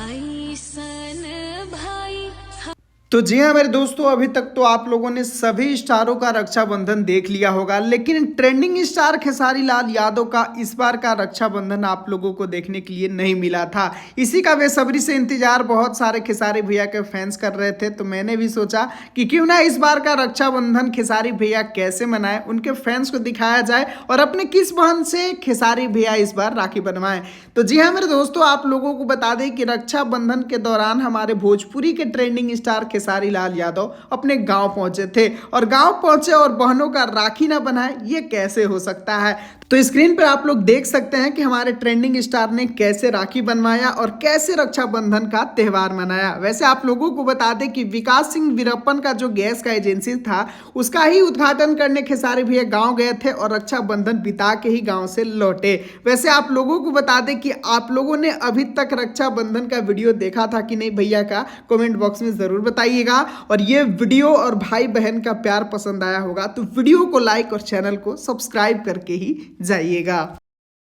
ऐसन भाई। तो जी हाँ मेरे दोस्तों, अभी तक तो आप लोगों ने सभी स्टारों का रक्षाबंधन देख लिया होगा, लेकिन ट्रेंडिंग स्टार खेसारी लाल यादव का इस बार का रक्षाबंधन आप लोगों को देखने के लिए नहीं मिला था। इसी का बेसब्री से इंतजार बहुत सारे खेसारी भैया के फैंस कर रहे थे, तो मैंने भी सोचा कि क्यों ना इस बार का रक्षाबंधन खेसारी भैया कैसे मनाए, उनके फैंस को दिखाया जाए और अपने किस बहन से खेसारी भैया इस बार राखी बनवाएं। तो जी हाँ मेरे दोस्तों, आप लोगों को बता दें कि रक्षाबंधन के दौरान हमारे भोजपुरी के ट्रेंडिंग स्टार खेसारी लाल यादव अपने गांव पहुंचे थे और गांव पहुंचे और बहनों का राखी ना बनाए, ये कैसे हो सकता है। तो स्क्रीन पर आप लोग देख सकते हैं कि हमारे ट्रेंडिंग स्टार ने कैसे राखी बनवाया और कैसे रक्षाबंधन का त्यौहार मनाया। वैसे आप लोगों को बता दें कि विकास सिंह वीरप्पन का जो गैस का एजेंसी था, उसका ही उद्घाटन करने खेसारी भैया गांव गए थे और रक्षाबंधन बिता के ही गांव से लौटे। वैसे आप लोगों को बता दें कि आप लोगों ने अभी तक रक्षाबंधन का वीडियो देखा था कि नहीं भैया का, कमेंट बॉक्स में जरूर बताइएगा। और ये वीडियो और भाई बहन का प्यार पसंद आया होगा तो वीडियो को लाइक और चैनल को सब्सक्राइब करके ही जाइएगा।